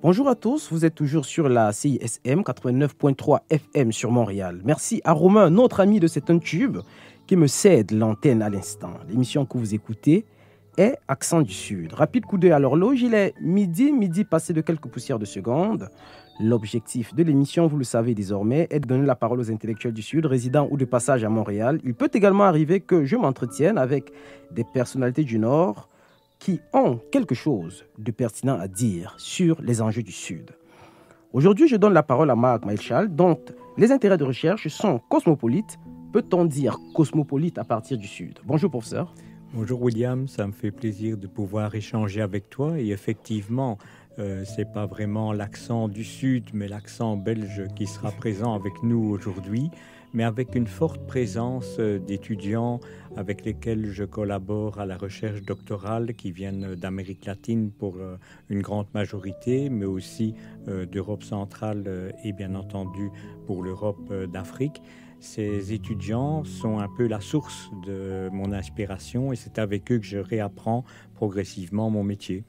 Bonjour à tous, vous êtes toujours sur la CISM 89.3 FM sur Montréal. Merci à Romain, notre ami de cet tube, qui me cède l'antenne à l'instant. L'émission que vous écoutez est Accent du Sud. Rapide coup d'œil à l'horloge, il est midi passé de quelques poussières de secondes. L'objectif de l'émission, vous le savez désormais, est de donner la parole aux intellectuels du Sud, résidents ou de passage à Montréal. Il peut également arriver que je m'entretienne avec des personnalités du Nord qui ont quelque chose de pertinent à dire sur les enjeux du Sud. Aujourd'hui, je donne la parole à Marc Maelchal, dont les intérêts de recherche sont cosmopolites. Peut-on dire cosmopolite à partir du Sud? Bonjour, professeur. Bonjour, William. Ça me fait plaisir de pouvoir échanger avec toi. Et effectivement, c'est pas vraiment l'accent du Sud, mais l'accent belge qui sera présent avec nous aujourd'hui, mais avec une forte présence d'étudiants avec lesquels je collabore à la recherche doctorale qui viennent d'Amérique latine pour une grande majorité, mais aussi d'Europe centrale et bien entendu pour l'Europe d'Afrique. Ces étudiants sont un peu la source de mon inspiration et c'est avec eux que je réapprends progressivement mon métier.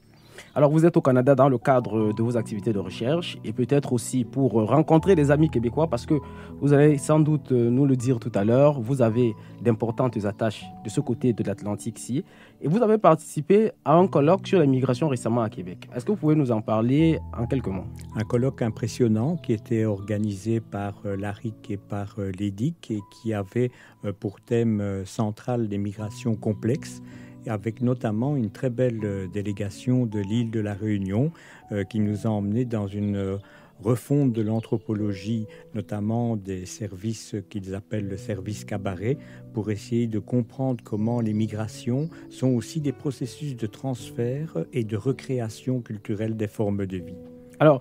Alors, vous êtes au Canada dans le cadre de vos activités de recherche et peut-être aussi pour rencontrer des amis québécois parce que vous allez sans doute nous le dire tout à l'heure, vous avez d'importantes attaches de ce côté de l'Atlantique ici et vous avez participé à un colloque sur l'immigration récemment à Québec. Est-ce que vous pouvez nous en parler en quelques mots? Un colloque impressionnant qui était organisé par l'ARIC et par l'EDIC et qui avait pour thème central des migrations complexes, avec notamment une très belle délégation de l'île de la Réunion qui nous a emmenés dans une refonte de l'anthropologie, notamment des services qu'ils appellent le service cabaret, pour essayer de comprendre comment les migrations sont aussi des processus de transfert et de recréation culturelle des formes de vie. Alors,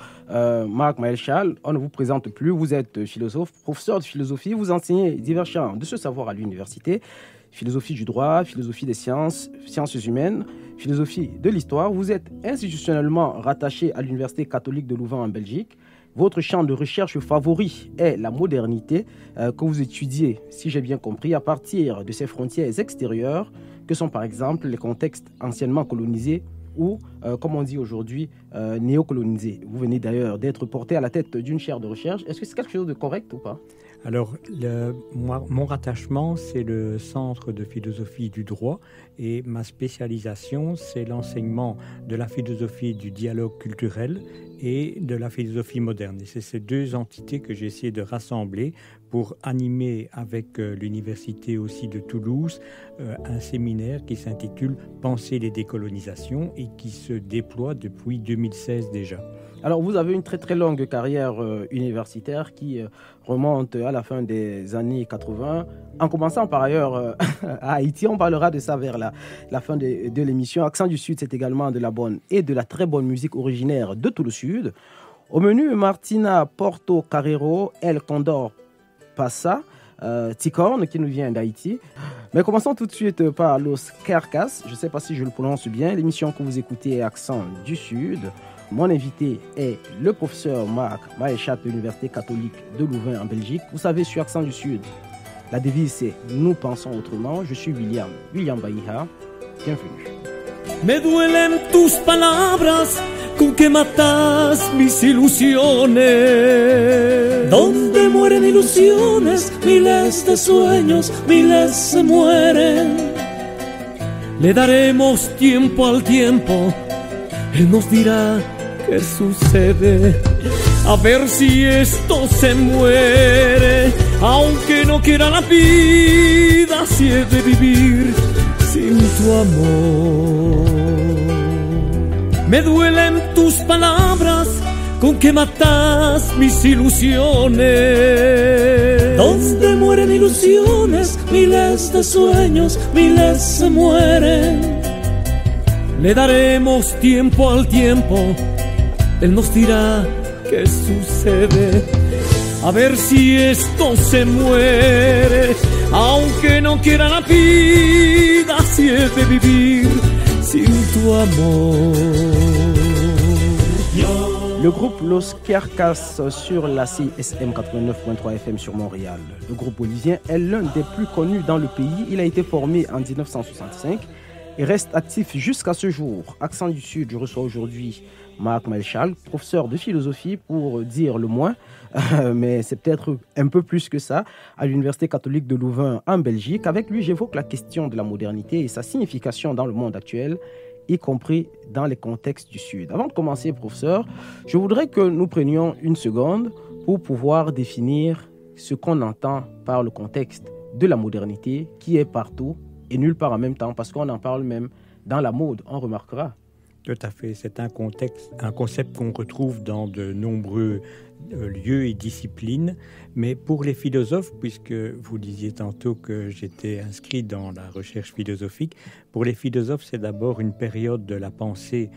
Marc Maelchal, on ne vous présente plus, vous êtes philosophe, professeur de philosophie, vous enseignez divers champs de ce savoir à l'université, philosophie du droit, philosophie des sciences, sciences humaines, philosophie de l'histoire. Vous êtes institutionnellement rattaché à l'Université catholique de Louvain en Belgique. Votre champ de recherche favori est la modernité que vous étudiez, si j'ai bien compris, à partir de ces frontières extérieures que sont par exemple les contextes anciennement colonisés ou, comme on dit aujourd'hui, néocolonisés. Vous venez d'ailleurs d'être porté à la tête d'une chaire de recherche. Est-ce que c'est quelque chose de correct ou pas? Alors, mon rattachement, c'est le Centre de philosophie du droit et ma spécialisation, c'est l'enseignement de la philosophie du dialogue culturel et de la philosophie moderne. Et c'est ces deux entités que j'ai essayé de rassembler pour animer avec l'université aussi de Toulouse un séminaire qui s'intitule « Penser les décolonisations » et qui se déploie depuis 2016 déjà. Alors, vous avez une très très longue carrière universitaire qui remonte à la fin des années 80. En commençant par ailleurs à Haïti, on parlera de ça vers la fin de l'émission. Accent du Sud, c'est également de la bonne et de la très bonne musique originaire de tout le Sud. Au menu, Martina Porto Carrero, El Condor Passa, Ticorne qui nous vient d'Haïti. Mais commençons tout de suite par Los Carcas. Je ne sais pas si je le prononce bien. L'émission que vous écoutez est Accent du Sud. Mon invité est le professeur Marc Maelchal de l'Université catholique de Louvain en Belgique. Vous savez, sur Accent du Sud, la devise c'est « Nous pensons autrement ». Je suis William Baïha. Bienvenue. Me duelen tus palabras con que matas mis ilusiones. Donde mueren ilusiones, miles de sueños, miles se mueren. Le daremos tiempo al tiempo, él nos dirá qué sucede. A ver si esto se muere, aunque no quiera la vida, si he de vivir sin tu amor. Me duelen tus palabras con que matas mis ilusiones. Donde mueren ilusiones, miles de sueños, miles se mueren. Le daremos tiempo al tiempo, él nos dirá qué sucede. A ver si esto se muere, aunque no quiera la vida, si he de vivir sin tu amor. Le groupe Los Carcas sur la CISM 89.3 FM sur Montréal. Le groupe bolivien est l'un des plus connus dans le pays. Il a été formé en 1965 et reste actif jusqu'à ce jour. Accent du Sud, je reçois aujourd'hui Marc Melchal, professeur de philosophie pour dire le moins, mais c'est peut-être un peu plus que ça, à l'Université catholique de Louvain en Belgique. Avec lui, j'évoque la question de la modernité et sa signification dans le monde actuel, y compris dans les contextes du Sud. Avant de commencer, professeur, je voudrais que nous prenions une seconde pour pouvoir définir ce qu'on entend par le contexte de la modernité qui est partout et nulle part en même temps, parce qu'on en parle même dans la mode, on remarquera. Tout à fait, c'est un concept qu'on retrouve dans de nombreux lieux et disciplines, mais pour les philosophes, puisque vous disiez tantôt que j'étais inscrit dans la recherche philosophique, pour les philosophes, c'est d'abord une période de la pensée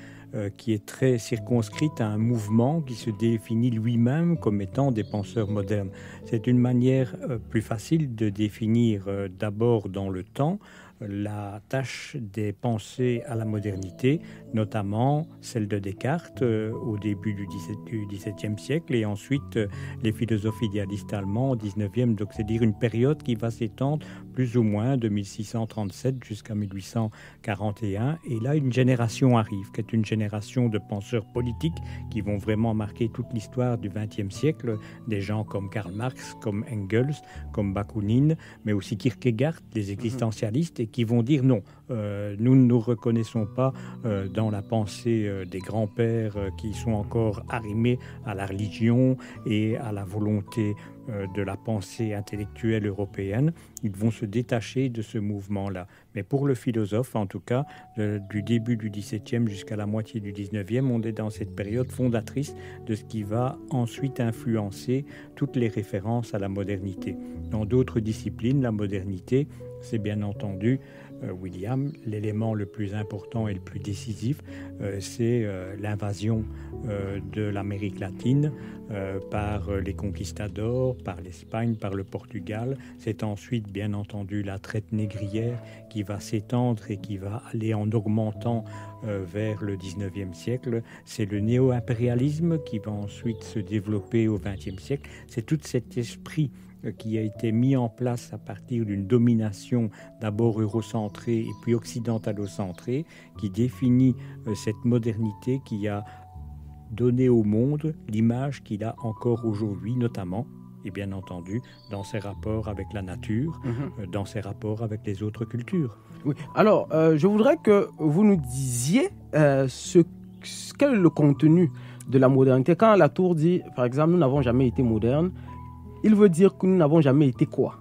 qui est très circonscrite à un mouvement qui se définit lui-même comme étant des penseurs modernes. C'est une manière plus facile de définir d'abord dans le temps la tâche des pensées à la modernité, notamment celle de Descartes au début du XVIIe siècle et ensuite les philosophes idéalistes allemands au XIXe. Donc c'est-à-dire une période qui va s'étendre plus ou moins de 1637 jusqu'à 1841. Et là, une génération arrive, qui est une génération de penseurs politiques qui vont vraiment marquer toute l'histoire du XXe siècle. Des gens comme Karl Marx, comme Engels, comme Bakounine, mais aussi Kierkegaard, les existentialistes, et qui vont dire non, nous ne nous reconnaissons pas dans la pensée des grands-pères qui sont encore arrimés à la religion et à la volonté de la pensée intellectuelle européenne. Ils vont se détacher de ce mouvement-là. Mais pour le philosophe, en tout cas, du début du XVIIe jusqu'à la moitié du XIXe, on est dans cette période fondatrice de ce qui va ensuite influencer toutes les références à la modernité. Dans d'autres disciplines, la modernité, c'est bien entendu, William, l'élément le plus important et le plus décisif, c'est l'invasion de l'Amérique latine par les conquistadors, par l'Espagne, par le Portugal. C'est ensuite, bien entendu, la traite négrière qui va s'étendre et qui va aller en augmentant vers le XIXe siècle. C'est le néo-impérialisme qui va ensuite se développer au XXe siècle. C'est tout cet esprit qui a été mis en place à partir d'une domination d'abord eurocentrée et puis occidentalocentrée, qui définit cette modernité qui a donné au monde l'image qu'il a encore aujourd'hui, notamment, et bien entendu, dans ses rapports avec la nature, dans ses rapports avec les autres cultures. Oui. Alors, je voudrais que vous nous disiez quel est le contenu de la modernité. Quand Latour dit, par exemple, nous n'avons jamais été modernes, il veut dire que nous n'avons jamais été quoi?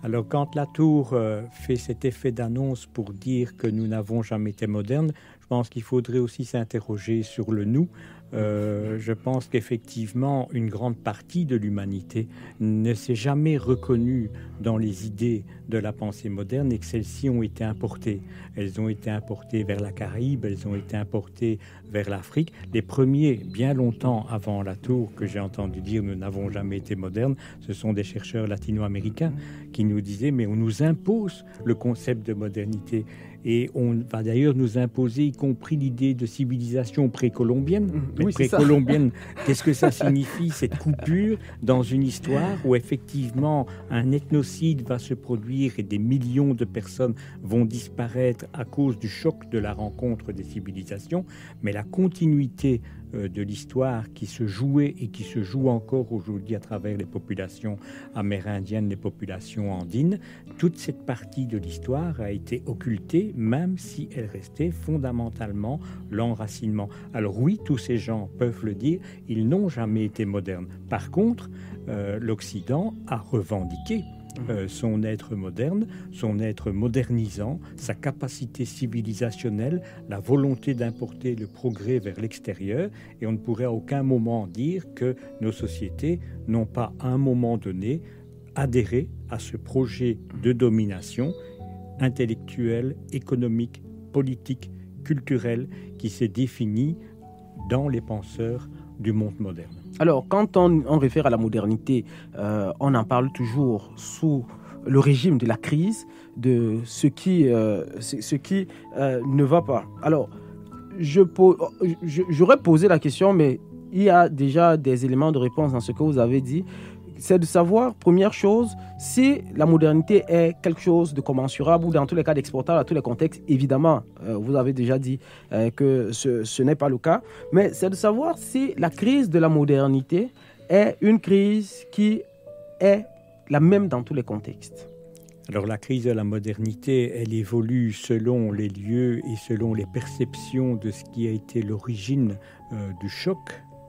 Alors, quand Latour fait cet effet d'annonce pour dire que nous n'avons jamais été modernes, je pense qu'il faudrait aussi s'interroger sur le « nous ». Je pense qu'effectivement, une grande partie de l'humanité ne s'est jamais reconnue dans les idées de la pensée moderne et que celles-ci ont été importées. Elles ont été importées vers la Caraïbe, elles ont été importées vers l'Afrique. Les premiers, bien longtemps avant Latour, que j'ai entendu dire « nous n'avons jamais été modernes », ce sont des chercheurs latino-américains qui nous disaient « mais on nous impose le concept de modernité ». Et on va d'ailleurs nous imposer, y compris l'idée de civilisation précolombienne. Mais oui, précolombienne, qu'est-ce que ça signifie, cette coupure dans une histoire où effectivement un ethnocide va se produire et des millions de personnes vont disparaître à cause du choc de la rencontre des civilisations. Mais la continuité de l'histoire qui se jouait et qui se joue encore aujourd'hui à travers les populations amérindiennes, les populations andines, toute cette partie de l'histoire a été occultée, même si elle restait fondamentalement l'enracinement. Alors oui, tous ces gens peuvent le dire, ils n'ont jamais été modernes. Par contre, l'Occident a revendiqué son être moderne, son être modernisant, sa capacité civilisationnelle, la volonté d'importer le progrès vers l'extérieur, et on ne pourrait à aucun moment dire que nos sociétés n'ont pas à un moment donné adhéré à ce projet de domination intellectuelle, économique, politique, culturelle qui s'est défini dans les penseurs du monde moderne. Alors, quand on réfère à la modernité, on en parle toujours sous le régime de la crise, de ce qui ne va pas. Alors, j'aurais posé la question, mais il y a déjà des éléments de réponse dans ce que vous avez dit. C'est de savoir, première chose, si la modernité est quelque chose de commensurable ou dans tous les cas d'exportable à tous les contextes, évidemment, vous avez déjà dit que ce n'est pas le cas, mais c'est de savoir si la crise de la modernité est une crise qui est la même dans tous les contextes. Alors la crise de la modernité, elle évolue selon les lieux et selon les perceptions de ce qui a été l'origine du choc,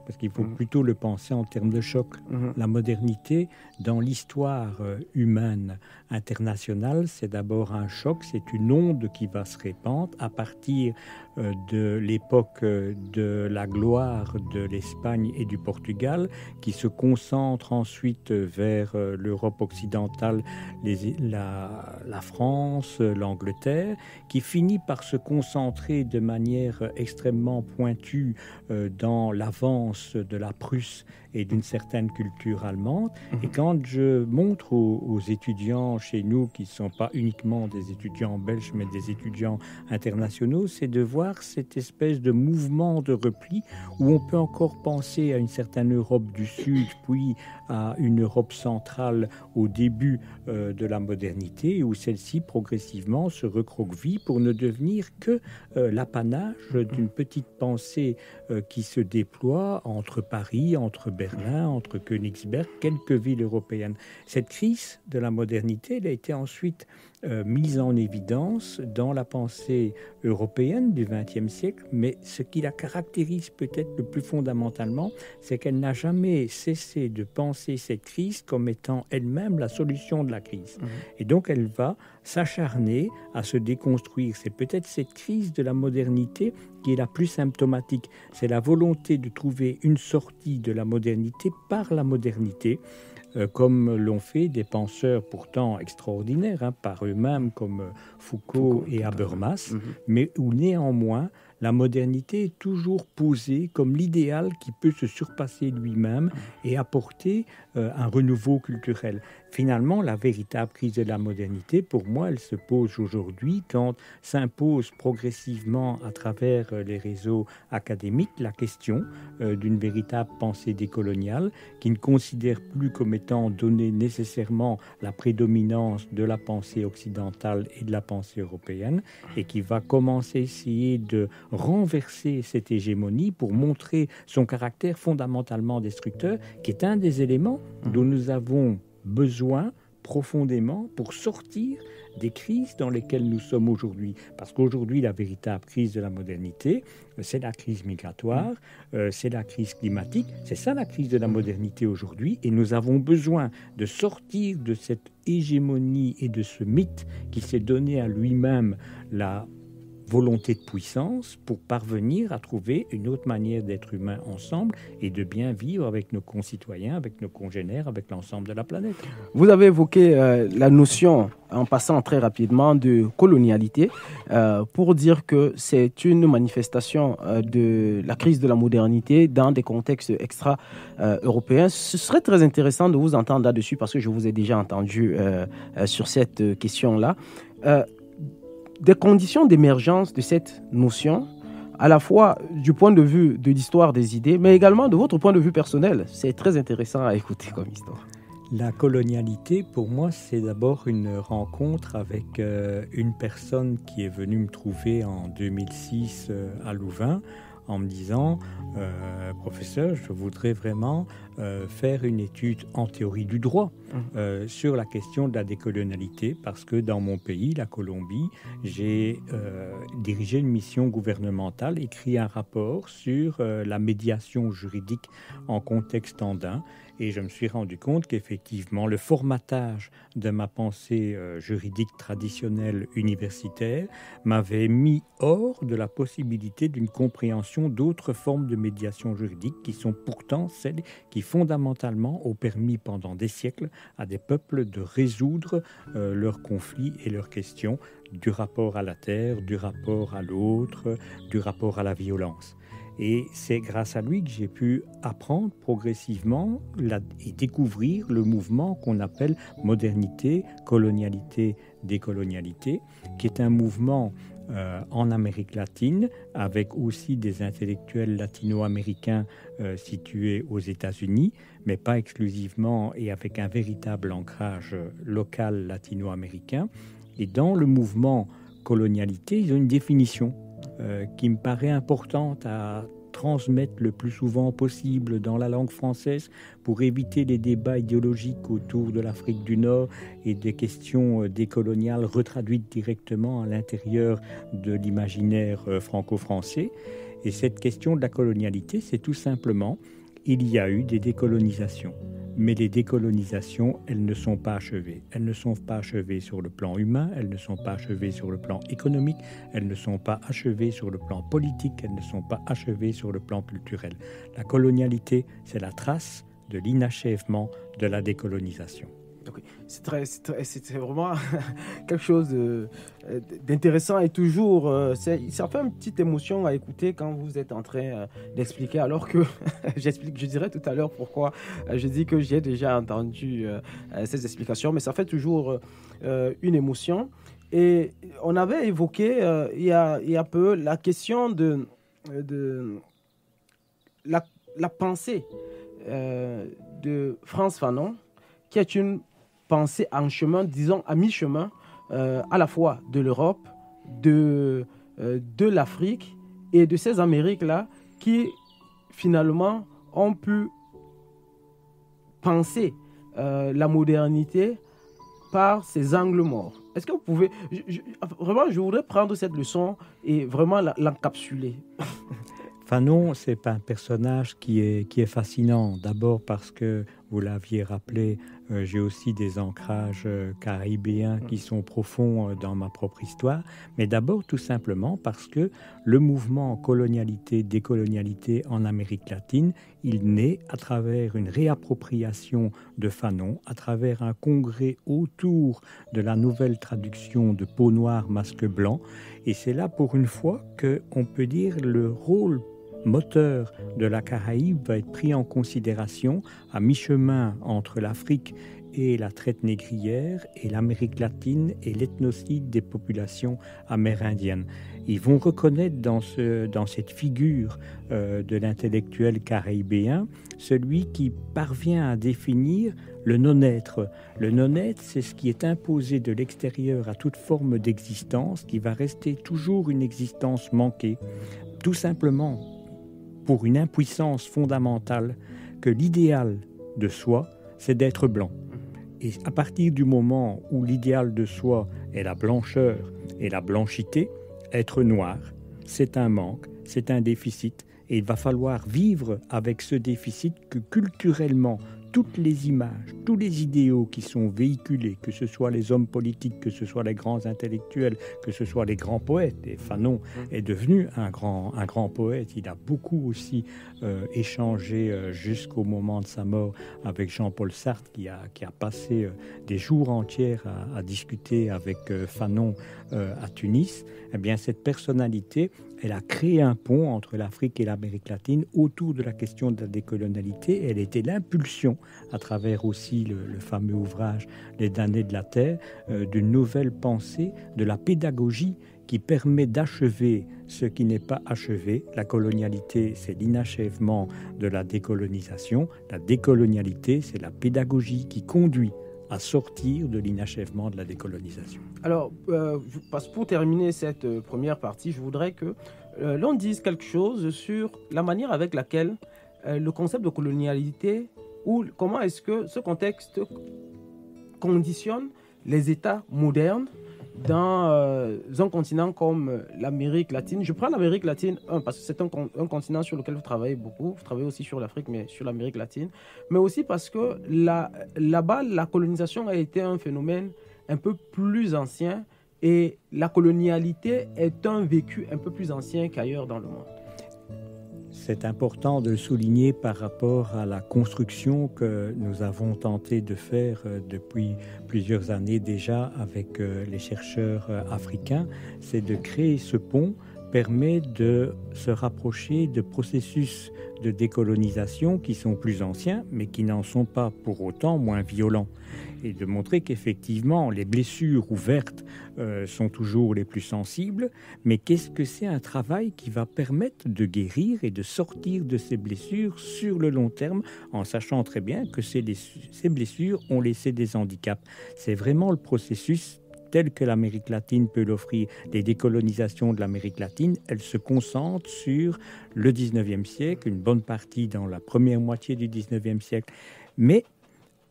parce qu'il faut plutôt le penser en termes de choc. La modernité, dans l'histoire humaine internationale, c'est d'abord un choc, c'est une onde qui va se répandre à partir de l'époque de la gloire de l'Espagne et du Portugal, qui se concentre ensuite vers l'Europe occidentale, la France, l'Angleterre, qui finit par se concentrer de manière extrêmement pointue dans l'avance de la Prusse et d'une certaine culture allemande. Et quand je montre aux étudiants chez nous, qui ne sont pas uniquement des étudiants belges, mais des étudiants internationaux, c'est de voir cette espèce de mouvement de repli où on peut encore penser à une certaine Europe du Sud, puis à une Europe centrale au début de la modernité, où celle-ci progressivement se recroqueville pour ne devenir que l'apanage d'une petite pensée qui se déploie entre Paris, entre Berlin, entre Königsberg, quelques villes européennes. Cette crise de la modernité, elle a été ensuite mise en évidence dans la pensée européenne du XXe siècle, mais ce qui la caractérise peut-être le plus fondamentalement, c'est qu'elle n'a jamais cessé de penser cette crise comme étant elle-même la solution de la crise. Et donc elle va s'acharner à se déconstruire. C'est peut-être cette crise de la modernité qui est la plus symptomatique. C'est la volonté de trouver une sortie de la modernité par la modernité, comme l'ont fait des penseurs pourtant extraordinaires, par eux-mêmes, comme Foucault et Habermas, mais où néanmoins la modernité est toujours posée comme l'idéal qui peut se surpasser lui-même et apporter un renouveau culturel. Finalement, la véritable crise de la modernité, pour moi, elle se pose aujourd'hui quand s'impose progressivement à travers les réseaux académiques la question d'une véritable pensée décoloniale qui ne considère plus comme étant donnée nécessairement la prédominance de la pensée occidentale et de la pensée européenne et qui va commencer à essayer de renverser cette hégémonie pour montrer son caractère fondamentalement destructeur, qui est un des éléments dont nous avons besoin profondément pour sortir des crises dans lesquelles nous sommes aujourd'hui. Parce qu'aujourd'hui, la véritable crise de la modernité, c'est la crise migratoire, c'est la crise climatique, c'est ça la crise de la modernité aujourd'hui, et nous avons besoin de sortir de cette hégémonie et de ce mythe qui s'est donné à lui-même la volonté de puissance pour parvenir à trouver une autre manière d'être humain ensemble et de bien vivre avec nos concitoyens, avec nos congénères, avec l'ensemble de la planète. Vous avez évoqué la notion, en passant très rapidement, de colonialité, pour dire que c'est une manifestation de la crise de la modernité dans des contextes extra-européens. Ce serait très intéressant de vous entendre là-dessus parce que je vous ai déjà entendu sur cette question-là. Des conditions d'émergence de cette notion, à la fois du point de vue de l'histoire des idées, mais également de votre point de vue personnel. C'est très intéressant à écouter comme histoire. La colonialité, pour moi, c'est d'abord une rencontre avec une personne qui est venue me trouver en 2006 à Louvain, en me disant « Professeur, je voudrais vraiment faire une étude en théorie du droit sur la question de la décolonialité, parce que dans mon pays, la Colombie, j'ai dirigé une mission gouvernementale, écrit un rapport sur la médiation juridique en contexte andin, et je me suis rendu compte qu'effectivement, le formatage de ma pensée juridique traditionnelle universitaire m'avait mis hors de la possibilité d'une compréhension d'autres formes de médiation juridique qui sont pourtant celles qui fondamentalement ont permis pendant des siècles à des peuples de résoudre leurs conflits et leurs questions du rapport à la terre, du rapport à l'autre, du rapport à la violence. Et c'est grâce à lui que j'ai pu apprendre progressivement et découvrir le mouvement qu'on appelle modernité, colonialité, décolonialité, qui est un mouvement en Amérique latine, avec aussi des intellectuels latino-américains situés aux États-Unis, mais pas exclusivement et avec un véritable ancrage local latino-américain. Et dans le mouvement colonialité, ils ont une définition qui me paraît importante à transmettre le plus souvent possible dans la langue française pour éviter les débats idéologiques autour de l'Afrique du Nord et des questions décoloniales retraduites directement à l'intérieur de l'imaginaire franco-français. Et cette question de la colonialité, c'est tout simplement, il y a eu des décolonisations. Mais les décolonisations, elles ne sont pas achevées. Elles ne sont pas achevées sur le plan humain, elles ne sont pas achevées sur le plan économique, elles ne sont pas achevées sur le plan politique, elles ne sont pas achevées sur le plan culturel. La colonialité, c'est la trace de l'inachèvement de la décolonisation. Okay. C'est vraiment quelque chose d'intéressant et toujours, ça fait une petite émotion à écouter quand vous êtes en train d'expliquer, alors que je dirais tout à l'heure pourquoi je dis que j'ai déjà entendu ces explications, mais ça fait toujours une émotion. Et on avait évoqué il y a peu la question de la pensée de Frantz Fanon, qui est une pensée en chemin, disons à mi-chemin, à la fois de l'Europe, de l'Afrique et de ces Amériques-là qui finalement ont pu penser la modernité par ces angles morts. Est-ce que vous pouvez... Vraiment, je voudrais prendre cette leçon et vraiment l'encapsuler. Fanon, c'est un personnage qui est fascinant. D'abord parce que, vous l'aviez rappelé, j'ai aussi des ancrages caribéens qui sont profonds dans ma propre histoire. Mais d'abord, tout simplement parce que le mouvement colonialité-décolonialité en Amérique latine, il naît à travers une réappropriation de Fanon, à travers un congrès autour de la nouvelle traduction de Peau noire, masque blanc. Et c'est là, pour une fois, qu'on peut dire le rôle moteur de la Caraïbe va être pris en considération à mi-chemin entre l'Afrique et la traite négrière et l'Amérique latine et l'ethnocide des populations amérindiennes. Ils vont reconnaître dans cette figure de l'intellectuel caraïbéen celui qui parvient à définir le non-être. Le non-être, c'est ce qui est imposé de l'extérieur à toute forme d'existence, qui va rester toujours une existence manquée, tout simplement pour une impuissance fondamentale que l'idéal de soi, c'est d'être blanc. Et à partir du moment où l'idéal de soi est la blancheur et la blanchité, être noir, c'est un manque, c'est un déficit. Et il va falloir vivre avec ce déficit que culturellement, toutes les images, tous les idéaux qui sont véhiculés, que ce soit les hommes politiques, que ce soit les grands intellectuels, que ce soit les grands poètes. Et Fanon est devenu un grand poète. Il a beaucoup aussi échangé jusqu'au moment de sa mort avec Jean-Paul Sartre, qui a passé des jours entiers à discuter avec Fanon à Tunis. Eh bien, cette personnalité, elle a créé un pont entre l'Afrique et l'Amérique latine autour de la question de la décolonialité. Elle était l'impulsion, à travers aussi le fameux ouvrage « Les damnés de la terre », d'une nouvelle pensée, de la pédagogie qui permet d'achever ce qui n'est pas achevé. La colonialité, c'est l'inachèvement de la décolonisation. La décolonialité, c'est la pédagogie qui conduit à sortir de l'inachèvement de la décolonisation. Alors, pour terminer cette première partie, je voudrais que l'on dise quelque chose sur la manière avec laquelle le concept de colonialité, ou comment est-ce que ce contexte conditionne les États modernes dans un continent comme l'Amérique latine. Je prends l'Amérique latine, parce que c'est un continent sur lequel vous travaillez beaucoup. Vous travaillez aussi sur l'Afrique, mais sur l'Amérique latine. Mais aussi parce que là-bas, la colonisation a été un phénomène un peu plus ancien et la colonialité est un vécu un peu plus ancien qu'ailleurs dans le monde. C'est important de le souligner par rapport à la construction que nous avons tenté de faire depuis plusieurs années déjà avec les chercheurs africains. C'est de créer ce pont permet de se rapprocher de processus de décolonisation qui sont plus anciens, mais qui n'en sont pas pour autant moins violents. Et de montrer qu'effectivement, les blessures ouvertes sont toujours les plus sensibles, mais qu'est-ce que c'est un travail qui va permettre de guérir et de sortir de ces blessures sur le long terme, en sachant très bien que ces blessures ont laissé des handicaps. C'est vraiment le processus tel que l'Amérique latine peut l'offrir. Les décolonisations de l'Amérique latine, elles se concentrent sur le 19e siècle, une bonne partie dans la première moitié du 19e siècle, mais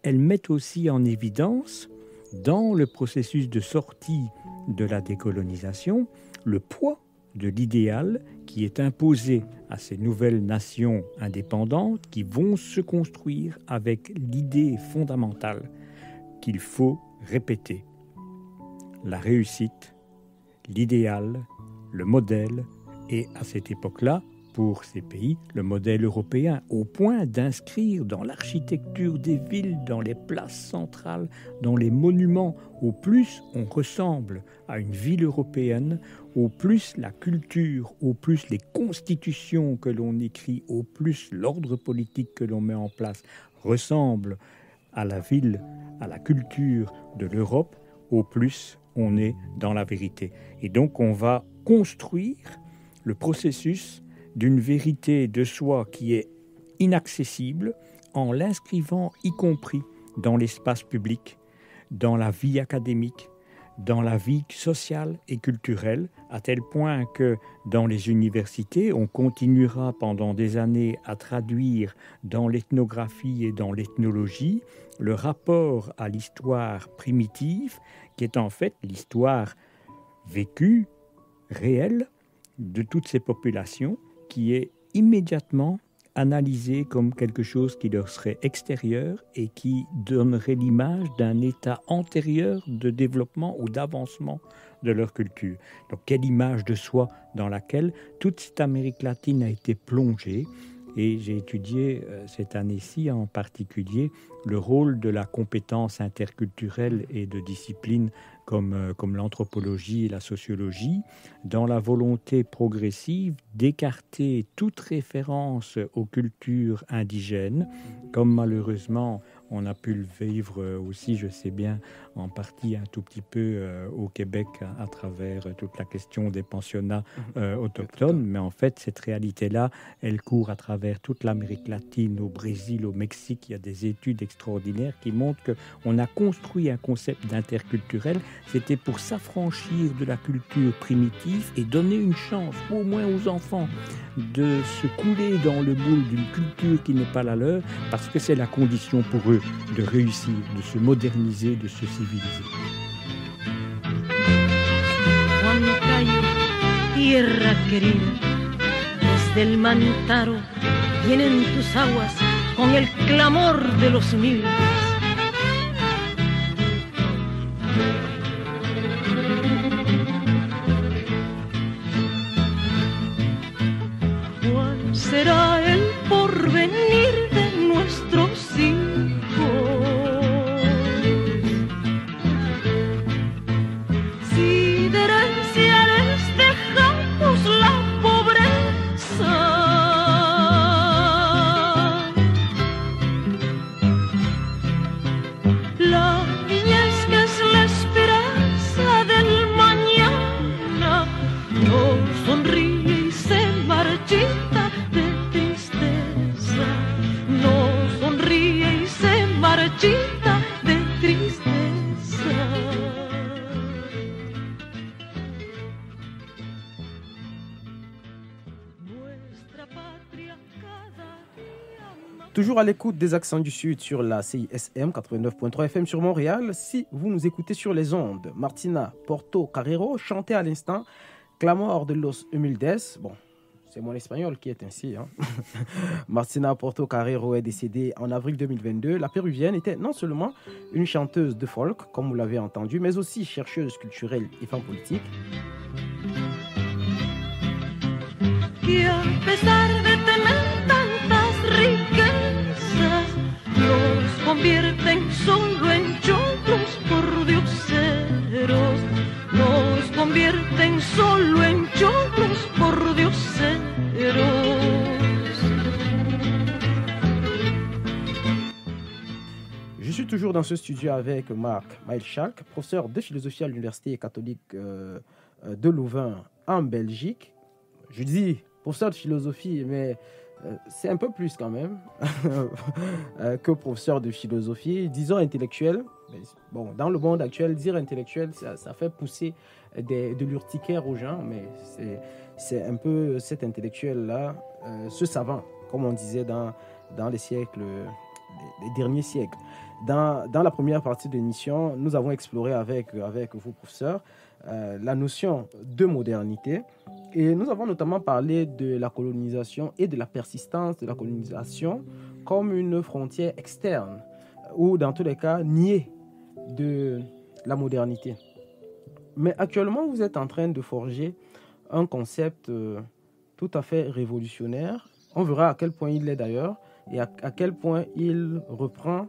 elles mettent aussi en évidence, dans le processus de sortie de la décolonisation, le poids de l'idéal qui est imposé à ces nouvelles nations indépendantes qui vont se construire avec l'idée fondamentale qu'il faut répéter. La réussite, l'idéal, le modèle, et à cette époque-là, pour ces pays, le modèle européen, au point d'inscrire dans l'architecture des villes, dans les places centrales, dans les monuments, au plus on ressemble à une ville européenne, au plus la culture, au plus les constitutions que l'on écrit, au plus l'ordre politique que l'on met en place ressemble à la ville, à la culture de l'Europe, au plus on est dans la vérité. Et donc on va construire le processus d'une vérité de soi qui est inaccessible en l'inscrivant y compris dans l'espace public, dans la vie académique, dans la vie sociale et culturelle, à tel point que dans les universités, on continuera pendant des années à traduire dans l'ethnographie et dans l'ethnologie le rapport à l'histoire primitive, qui est en fait l'histoire vécue, réelle, de toutes ces populations, qui est immédiatement analysée comme quelque chose qui leur serait extérieur et qui donnerait l'image d'un état antérieur de développement ou d'avancement de leur culture. Donc, quelle image de soi dans laquelle toute cette Amérique latine a été plongée. Et j'ai étudié cette année-ci en particulier le rôle de la compétence interculturelle et de disciplines comme l'anthropologie et la sociologie dans la volonté progressive d'écarter toute référence aux cultures indigènes, comme malheureusement on a pu le vivre aussi, je sais bien, en partie un tout petit peu au Québec à travers toute la question des pensionnats autochtones. Mais en fait, cette réalité-là, elle court à travers toute l'Amérique latine, au Brésil, au Mexique. Il y a des études extraordinaires qui montrent qu'on a construit un concept d'interculturel. C'était pour s'affranchir de la culture primitive et donner une chance, au moins aux enfants, de se couler dans le moule d'une culture qui n'est pas la leur, parce que c'est la condition pour eux de réussir, de se moderniser, de se civiliser. Huancayo, tierra querida, desde el Mantaro vienen tus aguas con el clamor de los miles. ¿Cuál será el porvenir de nuestros hijos? Si de herencia les dejamos la pobreza, la niñez que es la esperanza del mañana no sonríe y se marchita de tristeza, no sonríe y se marchita de tristeza. Nuestra patria cada día más. Toujours à l'écoute des accents du Sud sur la CISM 89.3 FM sur Montréal. Si vous nous écoutez sur les ondes, Martina Portocarrero chantait à l'instant Clamor de los Humildes. Bon, c'est mon espagnol qui est ainsi. Martina Portocarrero est décédée en avril 2022. La péruvienne était non seulement une chanteuse de folk, comme vous l'avez entendu, mais aussi chercheuse culturelle et femme politique. Que a pesar de tener tantas riquezas, nos convierten solo en choclos pordioseros, nos convierten solo en choclos toujours dans ce studio avec Marc Maelchak, professeur de philosophie à l'Université catholique de Louvain en Belgique. Je dis professeur de philosophie, mais c'est un peu plus quand même que professeur de philosophie. Disons intellectuel. Bon, dans le monde actuel, dire intellectuel, ça fait pousser de l'urticaire aux gens, mais c'est un peu cet intellectuel-là, ce savant, comme on disait dans les siècles, les derniers siècles. Dans la première partie de l'émission, nous avons exploré avec vous, professeurs, la notion de modernité. Et nous avons notamment parlé de la colonisation et de la persistance de la colonisation comme une frontière externe, ou dans tous les cas, niée de la modernité. Mais actuellement, vous êtes en train de forger un concept tout à fait révolutionnaire. On verra à quel point il l'est d'ailleurs et à quel point il reprend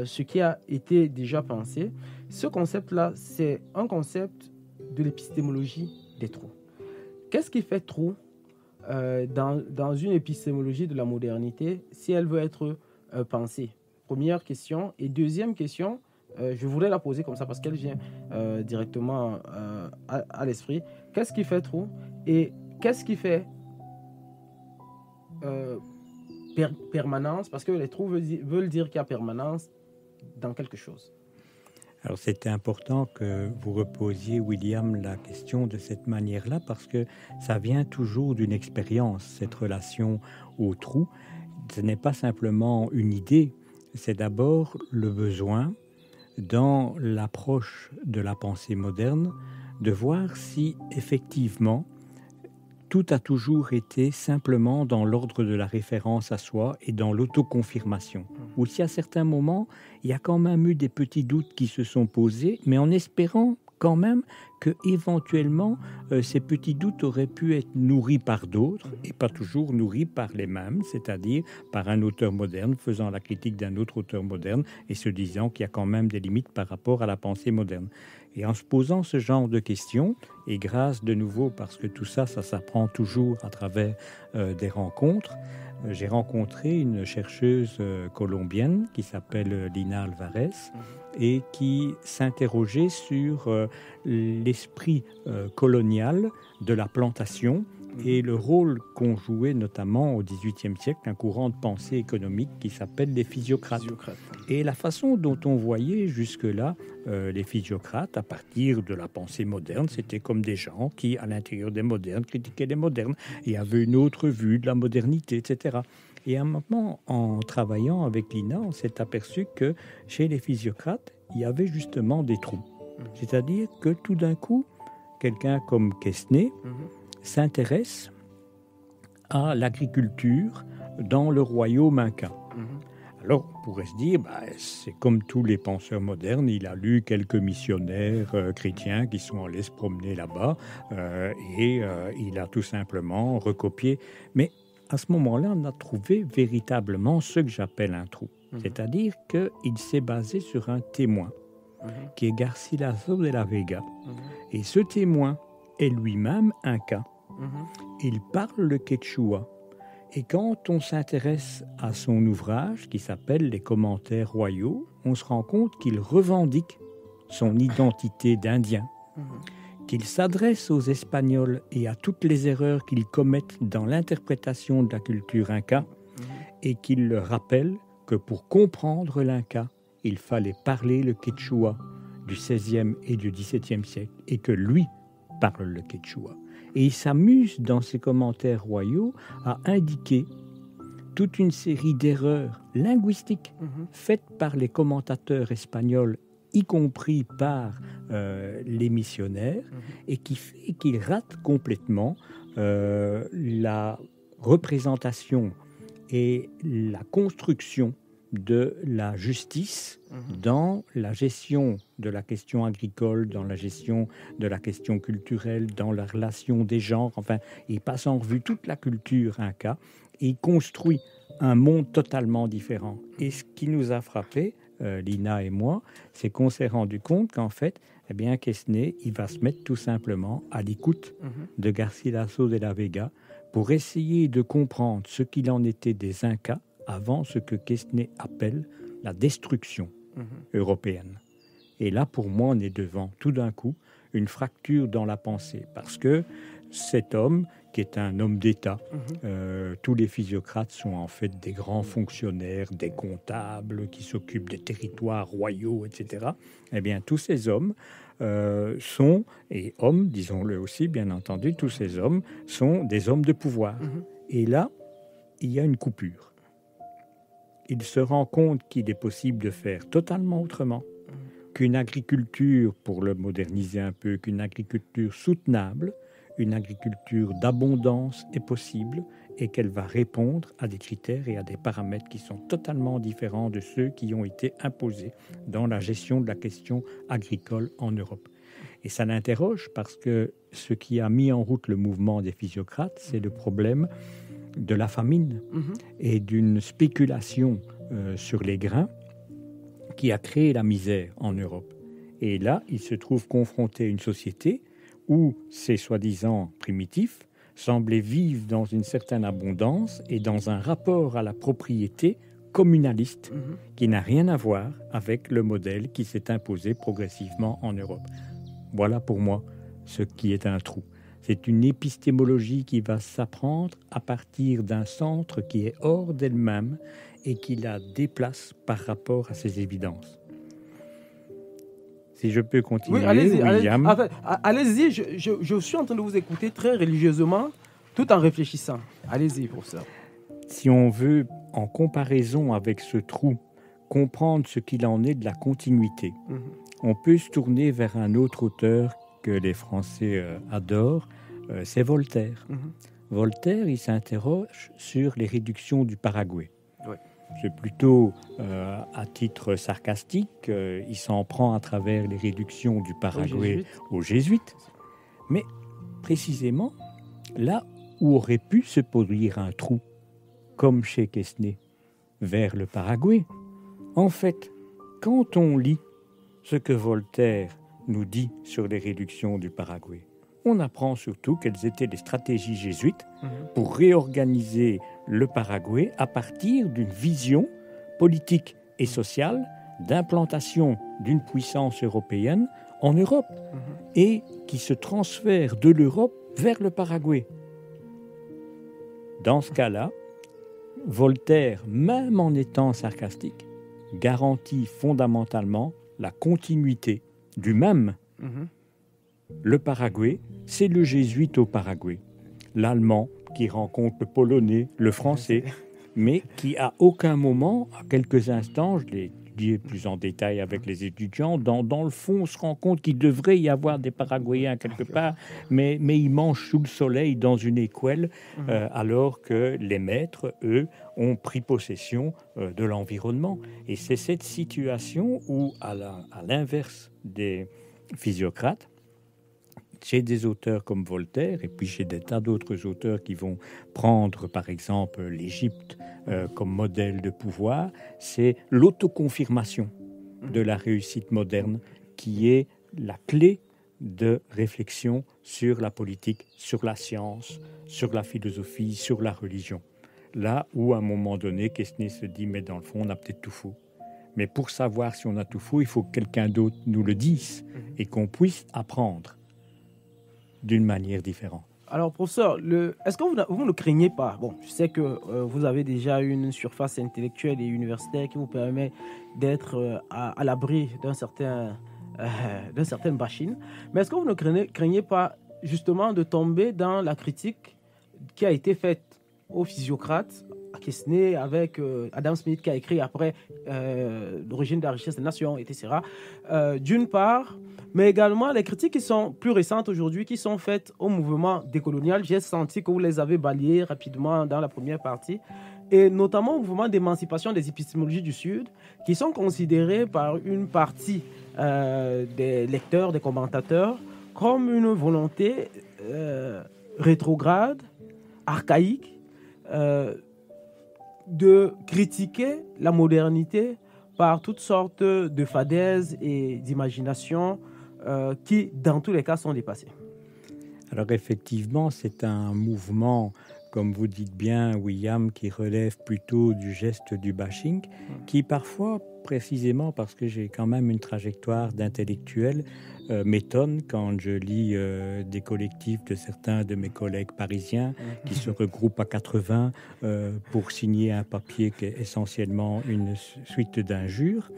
ce qui a été déjà pensé. Ce concept-là, c'est un concept de l'épistémologie des trous. Qu'est-ce qui fait trou dans une épistémologie de la modernité si elle veut être pensée? Première question. Et deuxième question, je voudrais la poser comme ça parce qu'elle vient directement à l'esprit. Qu'est-ce qui fait trou et qu'est-ce qui fait permanence? Parce que les trous veulent dire qu'il y a permanence dans quelque chose. Alors c'était important que vous reposiez, William, la question de cette manière-là parce que ça vient toujours d'une expérience, cette relation au trou. Ce n'est pas simplement une idée, c'est d'abord le besoin, dans l'approche de la pensée moderne, de voir si effectivement tout a toujours été simplement dans l'ordre de la référence à soi et dans l'autoconfirmation. Ou si à certains moments, il y a quand même eu des petits doutes qui se sont posés, mais en espérant quand même que éventuellement ces petits doutes auraient pu être nourris par d'autres et pas toujours nourris par les mêmes, c'est-à-dire par un auteur moderne faisant la critique d'un autre auteur moderne et se disant qu'il y a quand même des limites par rapport à la pensée moderne. Et en se posant ce genre de questions, et grâce de nouveau, parce que tout ça, ça s'apprend toujours à travers des rencontres, j'ai rencontré une chercheuse colombienne qui s'appelle Lina Alvarez et qui s'interrogeait sur l'esprit colonial de la plantation et le rôle qu'ont joué notamment au XVIIIe siècle un courant de pensée économique qui s'appelle les physiocrates. Et la façon dont on voyait jusque-là les physiocrates à partir de la pensée moderne, c'était comme des gens qui, à l'intérieur des modernes, critiquaient les modernes et avaient une autre vue de la modernité, etc. Et à un moment, en travaillant avec Lina, on s'est aperçu que chez les physiocrates, il y avait justement des trous. C'est-à-dire que tout d'un coup, quelqu'un comme Quesnay s'intéresse à l'agriculture dans le royaume inca. Alors, on pourrait se dire, c'est comme tous les penseurs modernes, il a lu quelques missionnaires chrétiens qui sont allés se promener là-bas et il a tout simplement recopié. Mais à ce moment-là, on a trouvé véritablement ce que j'appelle un trou. C'est-à-dire qu'il s'est basé sur un témoin qui est Garcilaso de la Vega. Et ce témoin est lui-même inca. Il parle le quechua. Et quand on s'intéresse à son ouvrage, qui s'appelle « Les commentaires royaux », on se rend compte qu'il revendique son identité d'Indien, qu'il s'adresse aux Espagnols et à toutes les erreurs qu'ils commettent dans l'interprétation de la culture inca, et qu'il leur rappelle que pour comprendre l'inca, il fallait parler le quechua du XVIe et du XVIIe siècle, et que lui parle le quechua. Et il s'amuse dans ses commentaires royaux à indiquer toute une série d'erreurs linguistiques faites par les commentateurs espagnols, y compris par les missionnaires, et qui fait qu'il rate complètement la représentation et la construction de la justice dans la gestion de la question agricole, dans la gestion de la question culturelle, dans la relation des genres. Enfin, il passe en revue toute la culture inca et il construit un monde totalement différent. Et ce qui nous a frappé, Lina et moi, c'est qu'on s'est rendu compte qu'en fait, eh bien, Quesnay, il va se mettre tout simplement à l'écoute de Garcilaso de la Vega pour essayer de comprendre ce qu'il en était des Incas avant ce que Quesnay appelle la destruction européenne. Et là, pour moi, on est devant, tout d'un coup, une fracture dans la pensée. Parce que cet homme, qui est un homme d'État, tous les physiocrates sont en fait des grands fonctionnaires, des comptables qui s'occupent des territoires royaux, etc. Eh bien, tous ces hommes sont, et hommes, disons-le aussi, bien entendu, tous ces hommes sont des hommes de pouvoir. Et là, il y a une coupure. Il se rend compte qu'il est possible de faire totalement autrement, qu'une agriculture, pour le moderniser un peu, qu'une agriculture soutenable, une agriculture d'abondance est possible et qu'elle va répondre à des critères et à des paramètres qui sont totalement différents de ceux qui ont été imposés dans la gestion de la question agricole en Europe. Et ça l'interroge parce que ce qui a mis en route le mouvement des physiocrates, c'est le problème de la famine et d'une spéculation sur les grains qui a créé la misère en Europe. Et là, il se trouve confronté à une société où ces soi-disant primitifs semblaient vivre dans une certaine abondance et dans un rapport à la propriété communaliste qui n'a rien à voir avec le modèle qui s'est imposé progressivement en Europe. Voilà pour moi ce qui est un trou. C'est une épistémologie qui va s'apprendre à partir d'un centre qui est hors d'elle-même et qui la déplace par rapport à ses évidences. Si je peux continuer, oui, allez-y, William. Allez-y, je suis en train de vous écouter très religieusement, tout en réfléchissant. Allez-y, professeur. Si on veut, en comparaison avec ce trou, comprendre ce qu'il en est de la continuité, on peut se tourner vers un autre auteur que les Français adorent, c'est Voltaire. Voltaire, il s'interroge sur les réductions du Paraguay. Oui. C'est plutôt à titre sarcastique, il s'en prend à travers les réductions du Paraguay aux Jésuites. Mais précisément, là où aurait pu se produire un trou, comme chez Quesnay, vers le Paraguay, en fait, quand on lit ce que Voltaire nous dit sur les réductions du Paraguay, on apprend surtout quelles étaient les stratégies jésuites pour réorganiser le Paraguay à partir d'une vision politique et sociale d'implantation d'une puissance européenne en Europe et qui se transfère de l'Europe vers le Paraguay. Dans ce cas-là, Voltaire, même en étant sarcastique, garantit fondamentalement la continuité du même. Le Paraguay, c'est le jésuite au Paraguay. L'allemand qui rencontre le polonais, le français, mais qui à aucun moment, à quelques instants, je l'ai dit plus en détail avec les étudiants, dans le fond, on se rend compte qu'il devrait y avoir des Paraguayens quelque part, mais ils mangent sous le soleil dans une écuelle, alors que les maîtres, eux, ont pris possession de l'environnement. Et c'est cette situation où, à l'inverse des physiocrates, chez des auteurs comme Voltaire, et puis chez des tas d'autres auteurs qui vont prendre, par exemple, l'Égypte comme modèle de pouvoir, c'est l'autoconfirmation de la réussite moderne qui est la clé de réflexion sur la politique, sur la science, sur la philosophie, sur la religion. Là où, à un moment donné, Quesnay se dit « mais dans le fond, on a peut-être tout faux ». Mais pour savoir si on a tout faux, il faut que quelqu'un d'autre nous le dise et qu'on puisse apprendre d'une manière différente. Alors, professeur, est-ce que vous ne craignez pas, bon, je sais que vous avez déjà une surface intellectuelle et universitaire qui vous permet d'être à l'abri d'un certain bashing, mais est-ce que vous ne craignez pas justement de tomber dans la critique qui a été faite aux physiocrates, à Quesnay, avec Adam Smith qui a écrit après l'origine de la richesse des nations, etc. D'une part, mais également les critiques qui sont plus récentes aujourd'hui, qui sont faites au mouvement décolonial. J'ai senti que vous les avez balayées rapidement dans la première partie, et notamment au mouvement d'émancipation des épistémologies du Sud, qui sont considérés par une partie des lecteurs, des commentateurs, comme une volonté rétrograde, archaïque, de critiquer la modernité par toutes sortes de fadaises et d'imaginations qui, dans tous les cas, sont dépassées. Alors effectivement, c'est un mouvement, comme vous dites bien, William, qui relève plutôt du geste du bashing, qui parfois précisément parce que j'ai quand même une trajectoire d'intellectuel, m'étonne quand je lis des collectifs de certains de mes collègues parisiens qui se regroupent à 80 pour signer un papier qui est essentiellement une suite d'injures.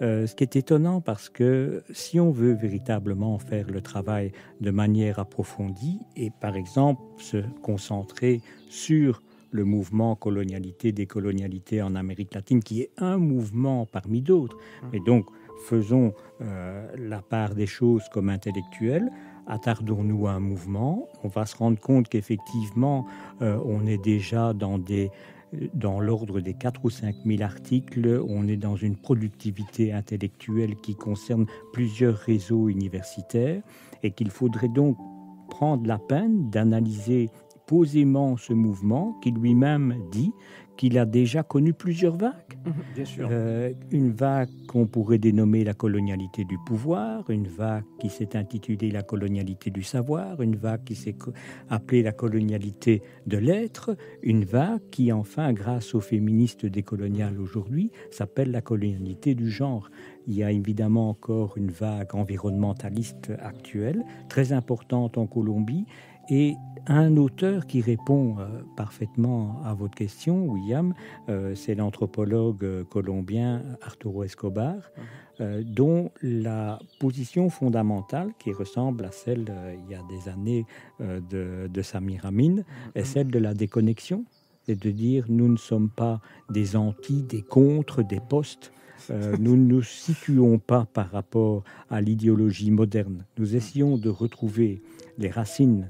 Ce qui est étonnant parce que si on veut véritablement faire le travail de manière approfondie et par exemple se concentrer sur le mouvement colonialité-décolonialité en Amérique latine, qui est un mouvement parmi d'autres, et donc faisons la part des choses comme intellectuels, attardons-nous à un mouvement, on va se rendre compte qu'effectivement on est déjà dans l'ordre des 4 ou 5 000 articles, on est dans une productivité intellectuelle qui concerne plusieurs réseaux universitaires et qu'il faudrait donc prendre la peine d'analyser posément ce mouvement qui lui-même dit qu'il a déjà connu plusieurs vagues. Bien sûr. Une vague qu'on pourrait dénommer la colonialité du pouvoir, une vague qui s'est intitulée la colonialité du savoir, une vague qui s'est appelée la colonialité de l'être, une vague qui, enfin, grâce aux féministes décoloniales aujourd'hui, s'appelle la colonialité du genre. Il y a évidemment encore une vague environnementaliste actuelle, très importante en Colombie, et un auteur qui répond parfaitement à votre question, William, c'est l'anthropologue colombien Arturo Escobar, dont la position fondamentale, qui ressemble à celle, il y a des années, de Samir Amin, est celle de la déconnexion, c'est de dire nous ne sommes pas des anti, des contre, des postes. Nous ne nous situons pas par rapport à l'idéologie moderne. Nous essayons de retrouver les racines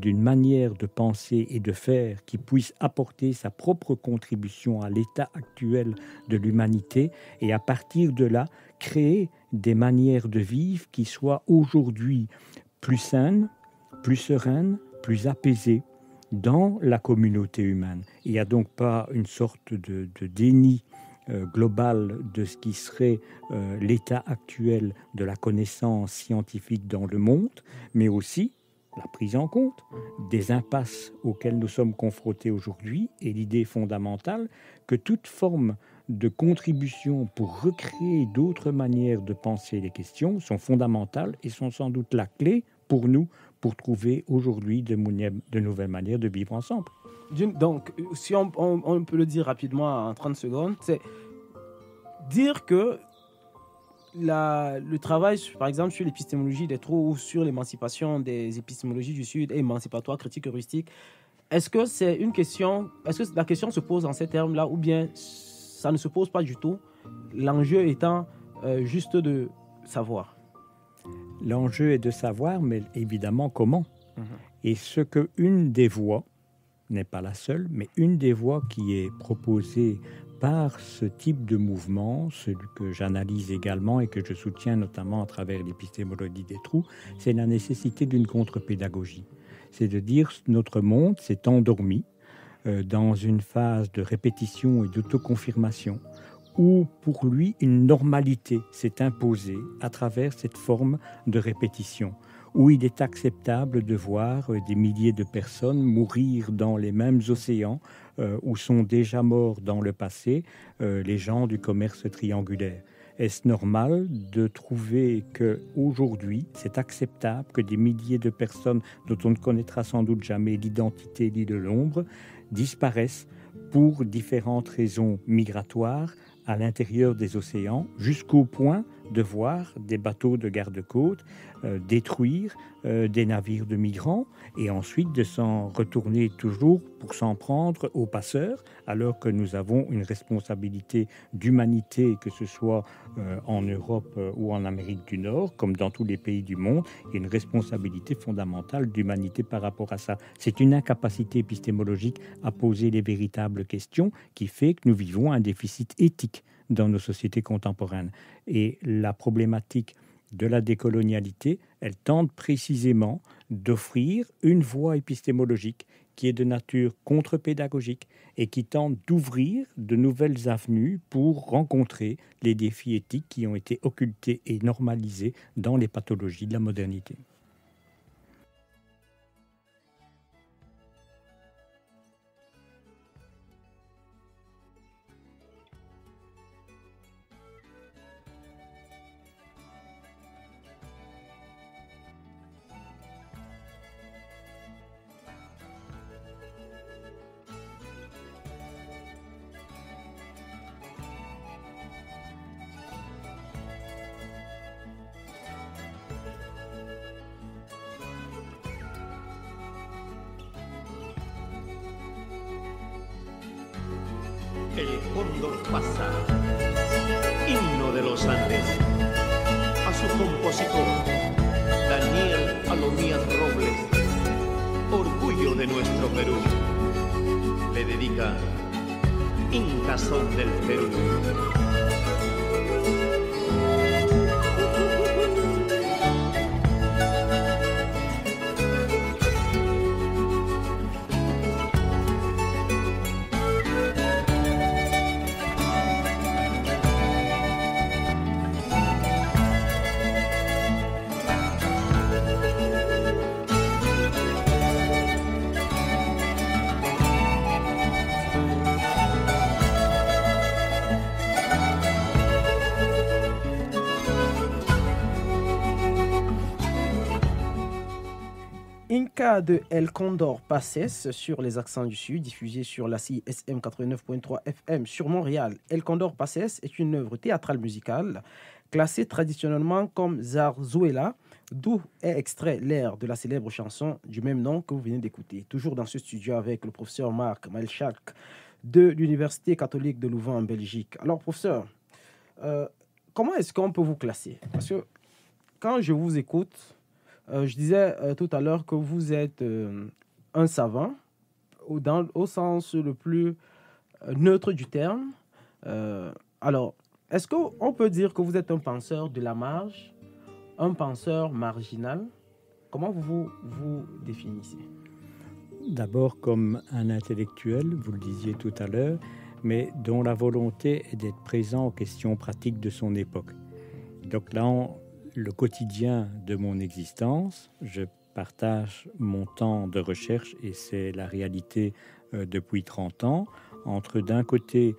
d'une manière de penser et de faire qui puisse apporter sa propre contribution à l'état actuel de l'humanité et à partir de là, créer des manières de vivre qui soient aujourd'hui plus saines, plus sereines, plus apaisées dans la communauté humaine. Il n'y a donc pas une sorte de déni global de ce qui serait l'état actuel de la connaissance scientifique dans le monde, mais aussi la prise en compte des impasses auxquelles nous sommes confrontés aujourd'hui et l'idée fondamentale que toute forme de contribution pour recréer d'autres manières de penser les questions sont fondamentales et sont sans doute la clé pour nous pour trouver aujourd'hui de nouvelles manières de vivre ensemble. Donc, si on peut le dire rapidement en 30 secondes, c'est dire que le travail, par exemple, sur l'épistémologie des trous ou sur l'émancipation des épistémologies du Sud et émancipatoire, critique heuristique, est-ce que c'est une question, est-ce que la question se pose en ces termes-là ou bien ça ne se pose pas du tout, l'enjeu étant juste de savoir? L'enjeu est de savoir, mais évidemment comment. Et ce que une des voies, n'est pas la seule, mais une des voies qui est proposée par ce type de mouvement, celui que j'analyse également et que je soutiens notamment à travers l'épistémologie des trous, c'est la nécessité d'une contre-pédagogie. C'est de dire que notre monde s'est endormi dans une phase de répétition et d'autoconfirmation où pour lui une normalité s'est imposée à travers cette forme de répétition, où il est acceptable de voir des milliers de personnes mourir dans les mêmes océans où sont déjà morts dans le passé les gens du commerce triangulaire. Est-ce normal de trouver qu'aujourd'hui, c'est acceptable que des milliers de personnes dont on ne connaîtra sans doute jamais l'identité ni de l'ombre disparaissent pour différentes raisons migratoires à l'intérieur des océans, jusqu'au point de voir des bateaux de garde-côte détruire des navires de migrants et ensuite de s'en retourner toujours pour s'en prendre aux passeurs, alors que nous avons une responsabilité d'humanité, que ce soit en Europe ou en Amérique du Nord, comme dans tous les pays du monde, et une responsabilité fondamentale d'humanité par rapport à ça. C'est une incapacité épistémologique à poser les véritables questions qui fait que nous vivons un déficit éthique dans nos sociétés contemporaines. Et la problématique de la décolonialité, elle tente précisément d'offrir une voie épistémologique qui est de nature contre-pédagogique et qui tente d'ouvrir de nouvelles avenues pour rencontrer les défis éthiques qui ont été occultés et normalisés dans les pathologies de la modernité. El cóndor pasa, himno de los Andes, a su compositor, Daniel Alomías Robles, orgullo de nuestro Perú, le dedica Inca Son del Perú. Inca de El Condor Passes sur les accents du Sud, diffusé sur la CISM 89.3 FM sur Montréal. El Condor Passes est une œuvre théâtrale musicale classée traditionnellement comme zarzuela, d'où est extrait l'air de la célèbre chanson du même nom que vous venez d'écouter. Toujours dans ce studio avec le professeur Marc Melchak de l'Université catholique de Louvain en Belgique. Alors professeur, comment est-ce qu'on peut vous classer? Parce que quand je vous écoute, je disais tout à l'heure que vous êtes un savant, au sens le plus neutre du terme. Alors, est-ce qu'on peut dire que vous êtes un penseur de la marge, un penseur marginal? Comment vous définissez? D'abord comme un intellectuel, vous le disiez tout à l'heure, mais dont la volonté est d'être présent aux questions pratiques de son époque. Donc là, le quotidien de mon existence, je partage mon temps de recherche, et c'est la réalité depuis 30 ans, entre d'un côté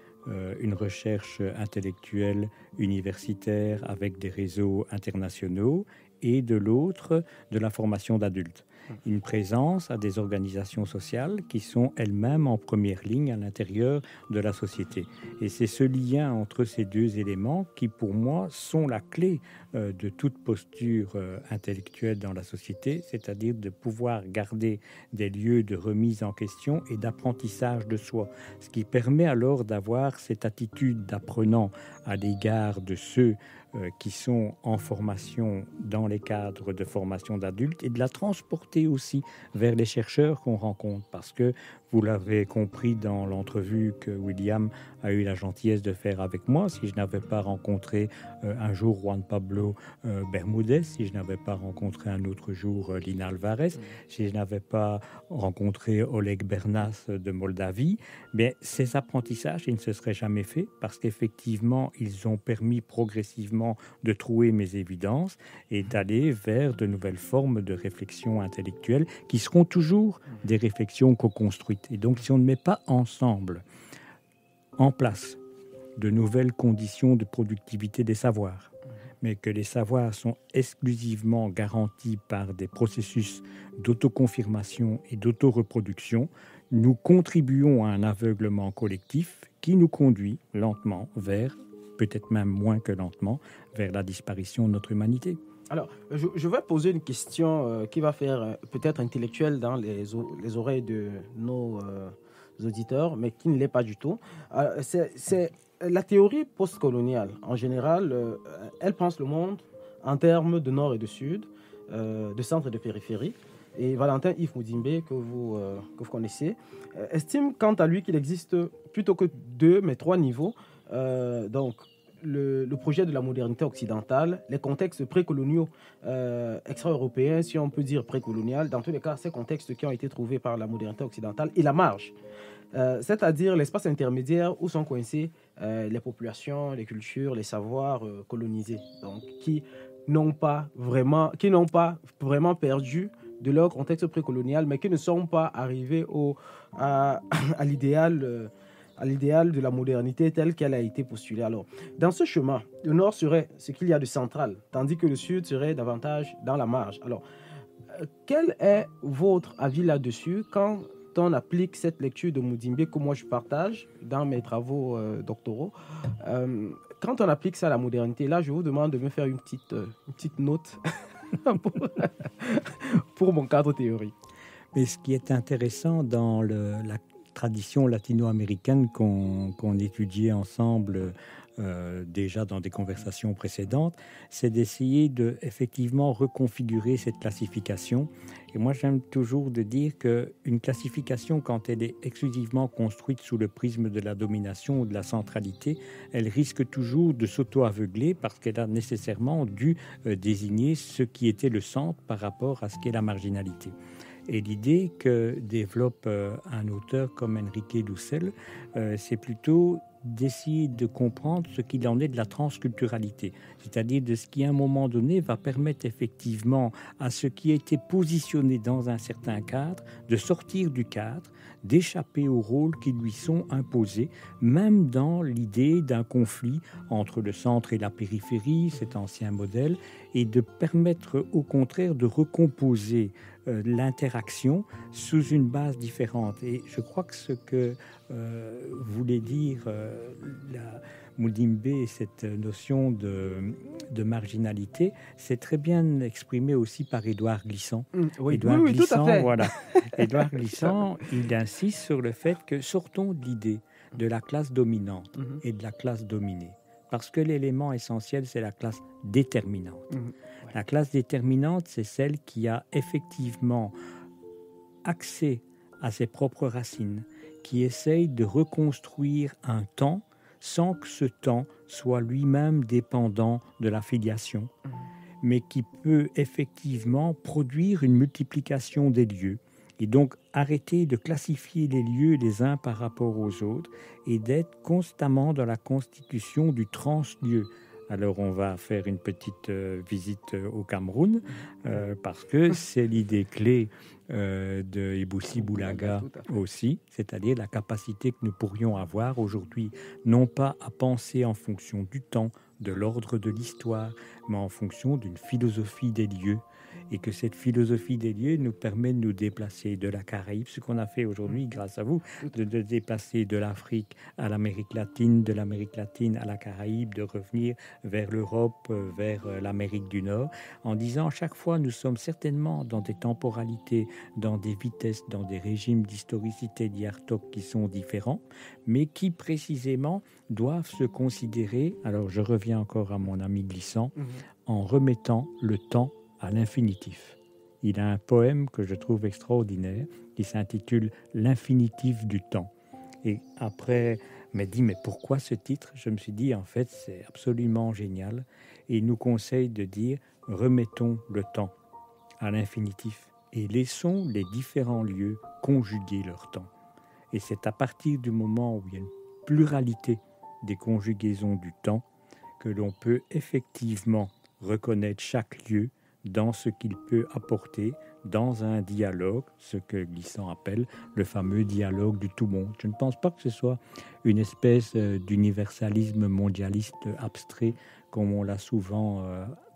une recherche intellectuelle universitaire avec des réseaux internationaux, et de l'autre de la formation d'adultes. Une présence à des organisations sociales qui sont elles-mêmes en première ligne à l'intérieur de la société. Et c'est ce lien entre ces deux éléments qui, pour moi, sont la clé de toute posture intellectuelle dans la société, c'est-à-dire de pouvoir garder des lieux de remise en question et d'apprentissage de soi, ce qui permet alors d'avoir cette attitude d'apprenant à l'égard de ceux qui sont en formation dans les cadres de formation d'adultes, et de la transporter aussi vers les chercheurs qu'on rencontre, parce que vous l'avez compris dans l'entrevue que William a eu la gentillesse de faire avec moi, si je n'avais pas rencontré un jour Juan Pablo Bermudez, si je n'avais pas rencontré un autre jour Lina Alvarez, si je n'avais pas rencontré Oleg Bernas de Moldavie, mais ces apprentissages, ils ne se seraient jamais faits, parce qu'effectivement, ils ont permis progressivement de trouver mes évidences et d'aller vers de nouvelles formes de réflexion intellectuelle qui seront toujours des réflexions co-construites. Et donc, si on ne met pas ensemble en place de nouvelles conditions de productivité des savoirs, mais que les savoirs sont exclusivement garantis par des processus d'autoconfirmation et d'autoreproduction, nous contribuons à un aveuglement collectif qui nous conduit lentement vers, peut-être même moins que lentement, vers la disparition de notre humanité. Alors, je vais poser une question qui va faire peut-être intellectuelle dans les oreilles de nos auditeurs, mais qui ne l'est pas du tout. C'est la théorie postcoloniale. En général, elle pense le monde en termes de nord et de sud, de centre et de périphérie. Et Valentin Yves Mudimbe, que vous connaissez, estime quant à lui qu'il existe plutôt que 2, mais 3 niveaux. Donc, le projet de la modernité occidentale, les contextes précoloniaux extra-européens, si on peut dire précolonial, dans tous les cas, ces contextes qui ont été trouvés par la modernité occidentale, et la marge, c'est-à-dire l'espace intermédiaire où sont coincées les populations, les cultures, les savoirs colonisés, donc qui n'ont pas vraiment perdu de leur contexte précolonial, mais qui ne sont pas arrivés à l'idéal de la modernité telle qu'elle a été postulée. Alors, dans ce chemin, le Nord serait ce qu'il y a de central, tandis que le Sud serait davantage dans la marge. Alors, quel est votre avis là-dessus quand on applique cette lecture de Mudimbe que moi je partage dans mes travaux doctoraux? Quand on applique ça à la modernité, là, je vous demande de me faire une petite note pour mon cadre théorique. Mais ce qui est intéressant dans la tradition latino-américaine qu'on étudiait ensemble déjà dans des conversations précédentes, c'est d'essayer de effectivement reconfigurer cette classification. Et moi, j'aime toujours de dire qu'une classification, quand elle est exclusivement construite sous le prisme de la domination ou de la centralité, elle risque toujours de s'auto-aveugler parce qu'elle a nécessairement dû désigner ce qui était le centre par rapport à ce qu'est la marginalité. Et l'idée que développe un auteur comme Enrique Dussel, c'est plutôt d'essayer de comprendre ce qu'il en est de la transculturalité, c'est-à-dire de ce qui, à un moment donné, va permettre effectivement à ce qui a été positionné dans un certain cadre de sortir du cadre, d'échapper aux rôles qui lui sont imposés, même dans l'idée d'un conflit entre le centre et la périphérie, cet ancien modèle, et de permettre au contraire de recomposer l'interaction sous une base différente. Et je crois que ce que voulait dire la Mudimbe, cette notion de marginalité, c'est très bien exprimé aussi par Édouard Glissant. Édouard Glissant, tout à fait. Voilà. Édouard Glissant, il insiste sur le fait que sortons de l'idée de la classe dominante et de la classe dominée. Parce que l'élément essentiel, c'est la classe déterminante. La classe déterminante, c'est celle qui a effectivement accès à ses propres racines, qui essaye de reconstruire un temps sans que ce temps soit lui-même dépendant de la filiation, mais qui peut effectivement produire une multiplication des lieux. Et donc arrêter de classifier les lieux les uns par rapport aux autres et d'être constamment dans la constitution du translieu. Alors on va faire une petite visite au Cameroun parce que c'est l'idée clé de Eboussi Boulaga aussi, c'est-à-dire la capacité que nous pourrions avoir aujourd'hui, non pas à penser en fonction du temps, de l'ordre de l'histoire, mais en fonction d'une philosophie des lieux. Et que cette philosophie des lieux nous permet de nous déplacer de la Caraïbe, ce qu'on a fait aujourd'hui grâce à vous, de déplacer de l'Afrique à l'Amérique latine, de l'Amérique latine à la Caraïbe, de revenir vers l'Europe, vers l'Amérique du Nord, en disant à chaque fois nous sommes certainement dans des temporalités, dans des vitesses, dans des régimes d'historicité d'Yartok qui sont différents, mais qui précisément doivent se considérer, alors je reviens encore à mon ami Glissant, en remettant le temps à l'infinitif. Il a un poème que je trouve extraordinaire qui s'intitule « L'infinitif du temps ». Et après, m'a dit « Mais pourquoi ce titre ?» Je me suis dit « En fait, c'est absolument génial. » Et il nous conseille de dire « Remettons le temps à l'infinitif et laissons les différents lieux conjuguer leur temps. » Et c'est à partir du moment où il y a une pluralité des conjugaisons du temps que l'on peut effectivement reconnaître chaque lieu dans ce qu'il peut apporter dans un dialogue, ce que Glissant appelle le fameux dialogue du tout monde. Je ne pense pas que ce soit une espèce d'universalisme mondialiste abstrait comme on l'a souvent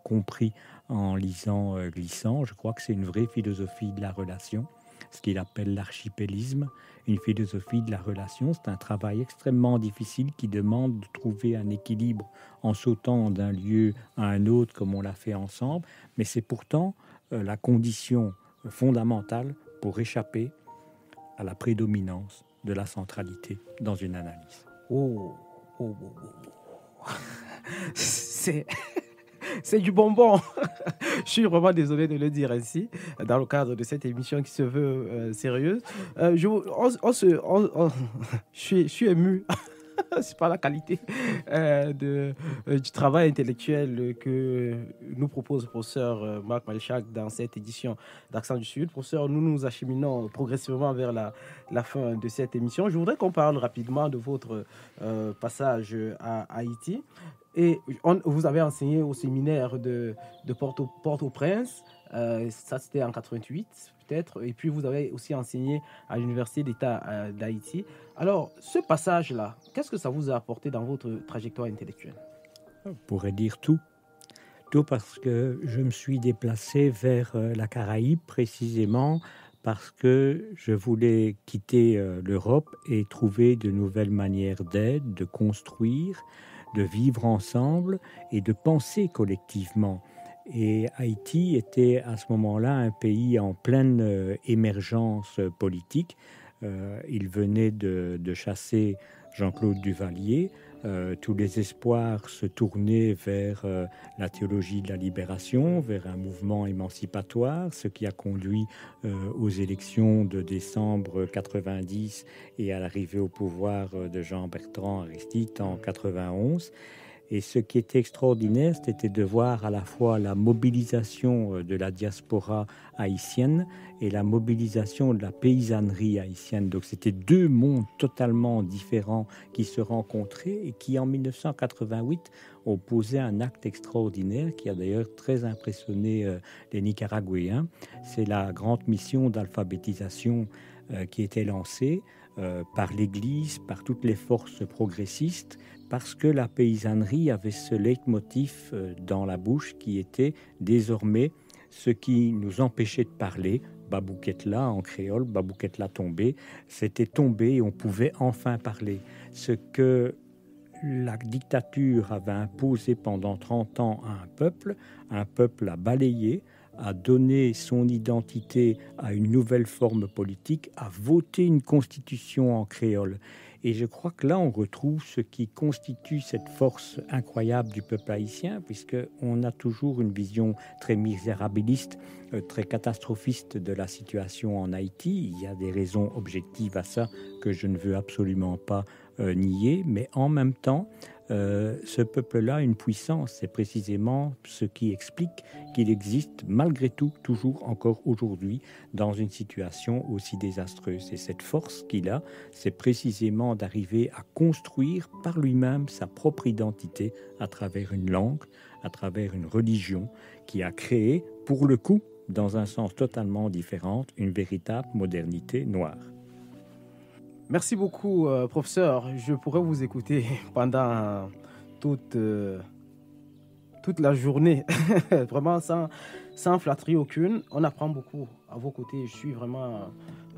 compris en lisant Glissant. Je crois que c'est une vraie philosophie de la relation, ce qu'il appelle l'archipélisme, une philosophie de la relation. C'est un travail extrêmement difficile qui demande de trouver un équilibre en sautant d'un lieu à un autre comme on l'a fait ensemble, mais c'est pourtant la condition fondamentale pour échapper à la prédominance de la centralité dans une analyse. C'est du bonbon. Je suis vraiment désolé de le dire ainsi, dans le cadre de cette émission qui se veut sérieuse. Je suis ému. C'est pas la qualité du travail intellectuel que nous propose le professeur Marc Malchak dans cette édition d'Accent du Sud. Professeur, nous nous acheminons progressivement vers la fin de cette émission. Je voudrais qu'on parle rapidement de votre passage à Haïti. Et vous avez enseigné au séminaire de Port-au-Prince, ça c'était en 88 peut-être, et puis vous avez aussi enseigné à l'Université d'État d'Haïti. Alors, ce passage-là, qu'est-ce que ça vous a apporté dans votre trajectoire intellectuelle ? On pourrait dire tout. Tout parce que je me suis déplacé vers la Caraïbe précisément parce que je voulais quitter l'Europe et trouver de nouvelles manières d'être, de construire, de vivre ensemble et de penser collectivement. Et Haïti était à ce moment-là un pays en pleine émergence politique. Il venait de chasser Jean-Claude Duvalier. Tous les espoirs se tournaient vers la théologie de la libération, vers un mouvement émancipatoire, ce qui a conduit aux élections de décembre 90 et à l'arrivée au pouvoir de Jean-Bertrand Aristide en 91. Et ce qui était extraordinaire, c'était de voir à la fois la mobilisation de la diaspora haïtienne et la mobilisation de la paysannerie haïtienne. Donc c'était deux mondes totalement différents qui se rencontraient et qui, en 1988, ont posé un acte extraordinaire qui a d'ailleurs très impressionné les Nicaraguayens. C'est la grande mission d'alphabétisation qui était lancée par l'Église, par toutes les forces progressistes, parce que la paysannerie avait ce leitmotiv dans la bouche qui était désormais ce qui nous empêchait de parler. Babouquetla en créole, Babouquetla tombé, c'était tombé et on pouvait enfin parler. Ce que la dictature avait imposé pendant 30 ans à un peuple a balayé, a donné son identité à une nouvelle forme politique, a voté une constitution en créole. Et je crois que là, on retrouve ce qui constitue cette force incroyable du peuple haïtien, puisqu'on a toujours une vision très misérabiliste, très catastrophiste de la situation en Haïti. Il y a des raisons objectives à ça que je ne veux absolument pas nier, mais en même temps, ce peuple-là a une puissance. C'est précisément ce qui explique qu'il existe malgré tout, toujours encore aujourd'hui, dans une situation aussi désastreuse. Et cette force qu'il a, c'est précisément d'arriver à construire par lui-même sa propre identité à travers une langue, à travers une religion qui a créé, pour le coup, dans un sens totalement différent, une véritable modernité noire. Merci beaucoup, professeur. Je pourrais vous écouter pendant toute la journée, vraiment sans flatterie aucune. On apprend beaucoup à vos côtés. Je suis vraiment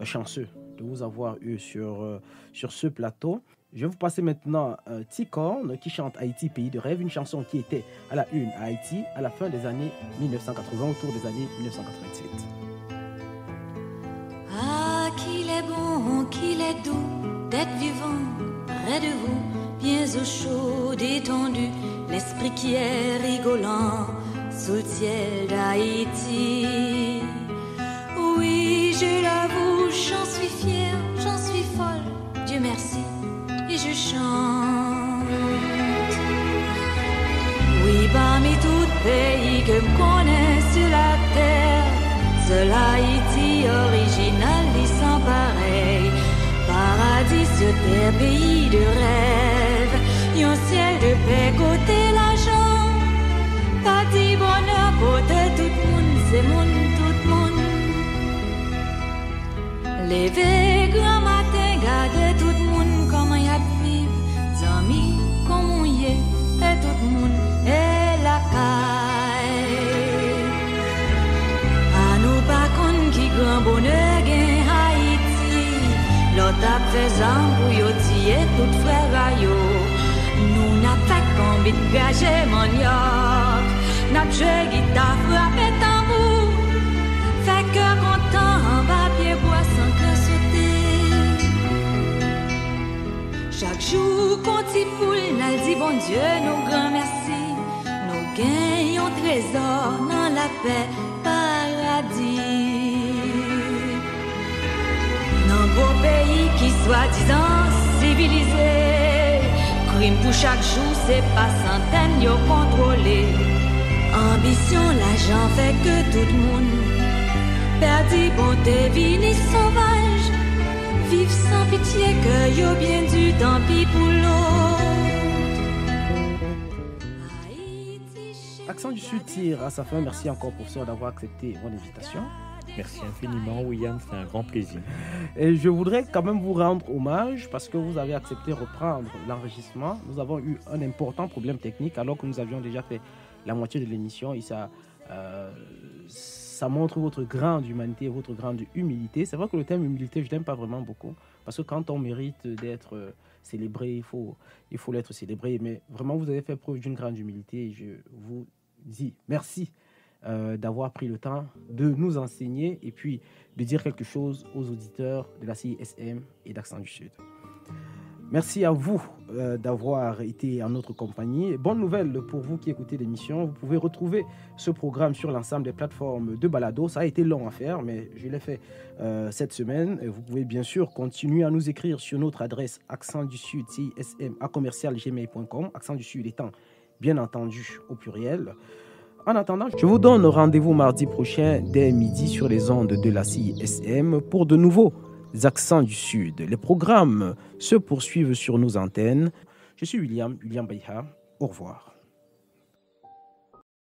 chanceux de vous avoir eu sur ce plateau. Je vais vous passer maintenant Ticorne qui chante Haïti, pays de rêve, une chanson qui était à la une à Haïti à la fin des années 1980, autour des années 1987. Ah, qu'il est bon, qu'il est doux d'être vivant près de vous, bien au chaud, détendu, l'esprit qui est rigolant sous le ciel d'Haïti. Oui, je l'avoue, j'en suis fière, j'en suis folle, Dieu merci, et je chante. Oui, parmi tout pays que me connais sur la terre, seul Haïti original et sans pareil, paradis sur terre, pays de rêve, yon ciel de paix côté l'argent, parti bonheur côté tout monde, c'est monde tout monde. Levé grand matin, garde tout monde comment y a vivre, zami comment y est, et tout monde est la caille. À nous pas qu'on qui grand bonheur gain Haïti, l'autre a fait zam pour yo tirer tout frère à yo. Nous n'a pas combien de gagé manioc, n'a joué guitare frappé tambour, fait cœur content en papier bois sans cœur sauter. Chaque jour qu'on t'y poule, n'a dit bon Dieu nous grand merci, nous gagnons trésor dans la paix paradis. Dans beau pays qui soi-disant civilisé, crime pour chaque jour, c'est pas centaine yo contrôlé. Ambition, l'argent fait que tout le monde perdu bonté, vini sauvage, vive sans pitié que yo bien du tant pis pour l'autre. Accent du Sud tire à sa fin. Merci encore, professeur, d'avoir accepté mon invitation. Merci infiniment, William, c'est un grand plaisir. Et je voudrais quand même vous rendre hommage parce que vous avez accepté de reprendre l'enregistrement. Nous avons eu un important problème technique alors que nous avions déjà fait la moitié de l'émission et ça montre votre grande humanité, votre grande humilité. C'est vrai que le thème humilité, je n'aime pas vraiment beaucoup parce que quand on mérite d'être célébré, il faut l'être célébré. Mais vraiment, vous avez fait preuve d'une grande humilité et je vous dis merci d'avoir pris le temps de nous enseigner et puis de dire quelque chose aux auditeurs de la CISM et d'Accent du Sud. Merci à vous d'avoir été en notre compagnie. Bonne nouvelle pour vous qui écoutez l'émission. Vous pouvez retrouver ce programme sur l'ensemble des plateformes de balado. Ça a été long à faire, mais je l'ai fait cette semaine. Vous pouvez bien sûr continuer à nous écrire sur notre adresse accent du sud cism@gmail.com. Accent du Sud étant bien entendu au pluriel. En attendant, je vous donne rendez-vous mardi prochain dès midi sur les ondes de la CISM pour de nouveaux Accents du Sud. Les programmes se poursuivent sur nos antennes. Je suis William Bayha. Au revoir.